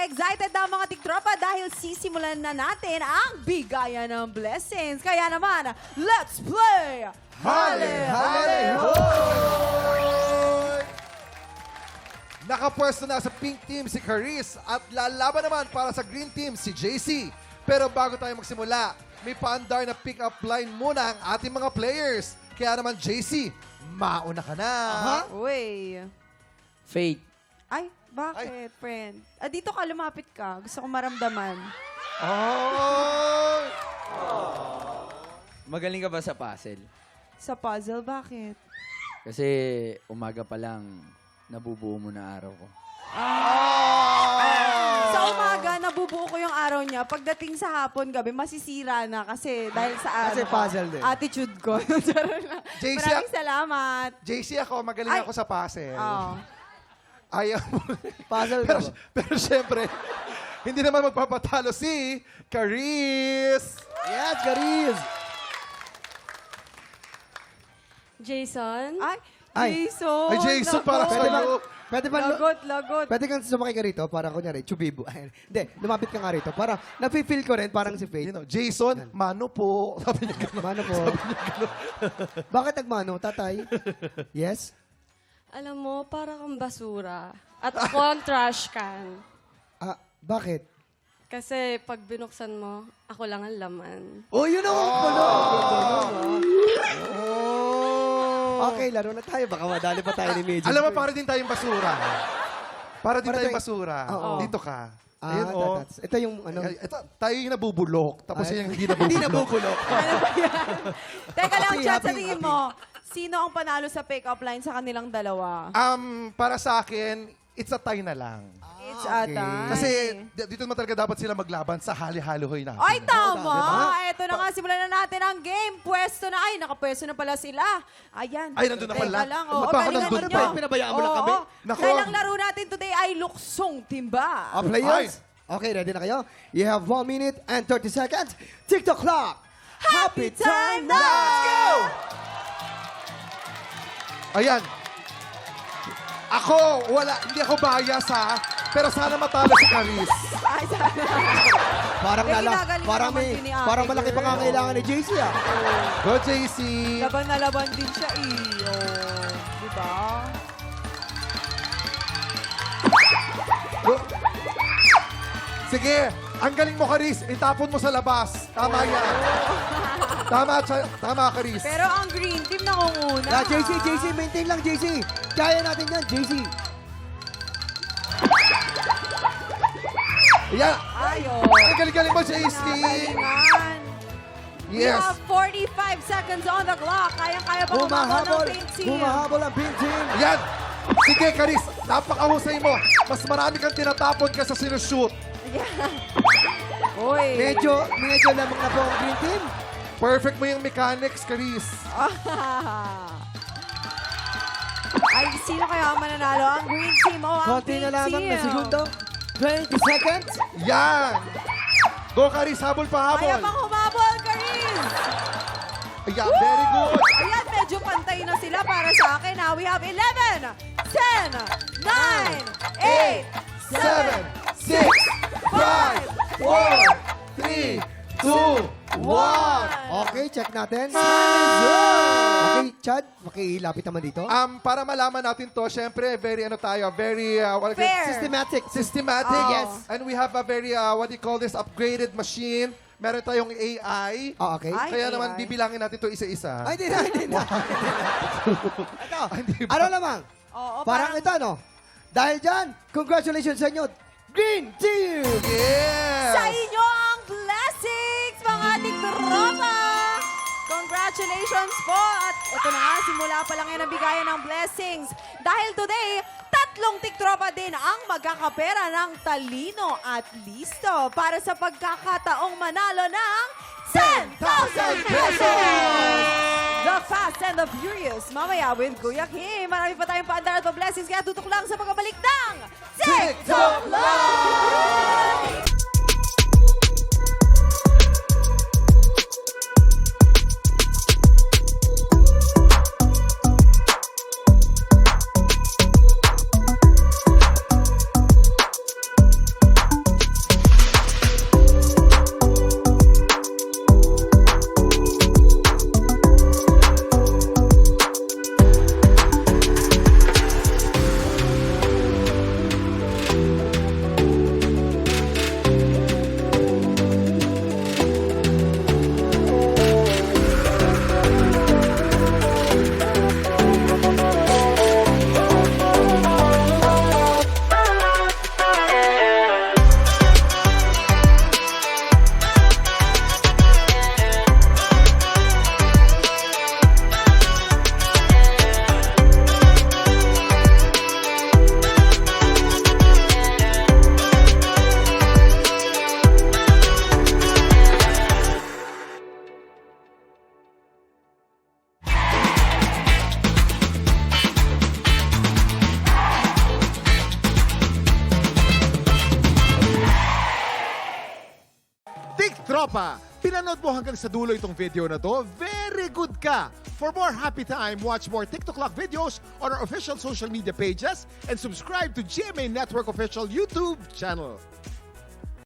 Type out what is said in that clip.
excited na ang mga tiktropa dahil sisimulan na natin ang bigayan ng blessings. Kaya naman, let's play! Hale, hale, hoy! Nakapwesto na sa pink team si Caris at lalaban naman para sa green team si JC. Pero bago tayo magsimula, may paandar na pick-up line muna ang ating mga players. Kaya naman JC, mauna ka na. Uy. Fate. Ay, bakit, friend? Dito ka, lumapit ka. Gusto ko maramdaman. Oh! Magaling ka ba sa puzzle? Sa puzzle, bakit? Kasi umaga pa lang, nabubuo mo na araw ko. Sa umaga, nabubuo ko yung araw niya. Pagdating sa hapon, gabi, masisira na kasi dahil sa Kasi puzzle din. attitude ko. JC, Maraming salamat. JC ako, magaling Ay! ako sa puzzle. Oh. Ayaw mo. Puzzle pero, ka ba? pero syempre, hindi naman magpapatalo si Caris. Yes, Caris! Ay, Ay. Jason. Ay, Jason, para Lagot. sa'yo. Pwede ba, Lagot. pwede kang sumakay ka rito para kunyari, chubibo. Hindi, lumapit ka nga rito. Para, nafe-feel ko rin, parang si Faith. You know, Jason, mano po. Sabi niya gano'n. Mano po. Bakit nagmano, tatay? Yes? Alam mo, para kang basura. At ako ang trash can. Ah, bakit? Kasi pag binuksan mo, ako lang ang laman. Oh, yun naman pala. Okay, laro na tayo. Baka madali pa tayo ni Medyo. Alam mo, para din tayong basura. Para din Para tayong tayo- basura. Oo. Dito ka. Ah, Ayun, oh. ito yung ano. Ito, tayo yung nabubulok. Tapos Ay. yung hindi nabubulok. Hindi nabubulok. Teka lang, Happy, chat, sa happy, tingin happy. mo, sino ang panalo sa pick-up line sa kanilang dalawa? Para sa akin, it's a tie na lang. It's okay. atay. Kasi dito naman talaga dapat sila maglaban sa hali-haloy natin. Ay, tama! Diba? Ito na nga, simulan na natin ang game. Pwesto na. Ay, nakapwesto na pala sila. Ayan. Ay, nandun na Teka pala. lang. Ba't Oo, ba ako galingan nandun ninyo. pa? Pinabayaan mo lang Oo, kami? oo. Nako. Dahil ang laro natin today ay luksong timba. Players? Okay, ready na kayo? You have 1 minute and 30 seconds. TikTok clock. Happy time na! Let's go! Ayan. Ako, hindi ako bias ha. Pero sana matalo si Caris. Ay, sana. Parang Eh, lala, ginagaling parang naman may, din ni ate parang malaki pa girl. nga kailangan ni JC ah. Go, JC. Laban na laban din siya eh. Oh, diba? Go. Sige, ang galing mo, Caris. Itapon mo sa labas. Tama yan. Tama, Caris. Pero ang green team nangunguna. Yeah, JC, maintain lang JC. Kaya natin yan, JC. Ayan. Ayo. Ang galing-galing mo, JC. Galingan. We Yes. have 45 seconds on the clock. Kayang-kaya pa kumabol ng pink team. Humahabol ang pink team. Ayan. Sige, Caris. Napakahusay mo. Mas marami kang tinatapon ka sa sinushoot. Uy. Medyo lamang na po ang green team. Perfect mo yung mechanics, Caris. Ay, sino kaya ang mananalo? Ang green team o ang Konti pink na lamang team? na segundo. 20 seconds. Yan. Go, Caris. Habol pa, Kaya habol. pang humabol, Karis! Ayan, very good. Ayan, medyo pantay na sila para sa akin. Now we have 11, 10, 9, 8, 7, 6, 5, 4, 3, 2, 1. Okay, check natin. Okay, Chad, makilapit naman dito. Para malaman natin to, syempre, very Fair. Systematic. systematic. Oh. Yes. And we have a very, what do you call this, upgraded machine. Meron tayong AI. Ah, okay. Ay, Kaya naman, AI. bibilangin natin to isa-isa. Ay, hindi na. Ito, Hindi ba? ano lamang? Oo, Parang ito, no? Dahil dyan, congratulations sa inyo, Green Team! Yes! Sa inyo ang blessings, mga tiktropa! Congratulations po! At ito na nga, simula pa lang yan ang bigayan ng blessings. Dahil today, 3 tiktropa din ang magkakapera ng talino at listo para sa pagkakataong manalo ng 10,000 pesos! The Fast and the Furious, mamaya with Kuya Kim. Marami pa tayong paandar at blessings, kaya tutok lang sa pagkabalik ng TikTok Live! Tiktropa, pinanood mo hanggang sa dulo itong video na to, very good ka! For more happy time, watch more TikTok Clock videos on our official social media pages and subscribe to GMA Network official YouTube channel.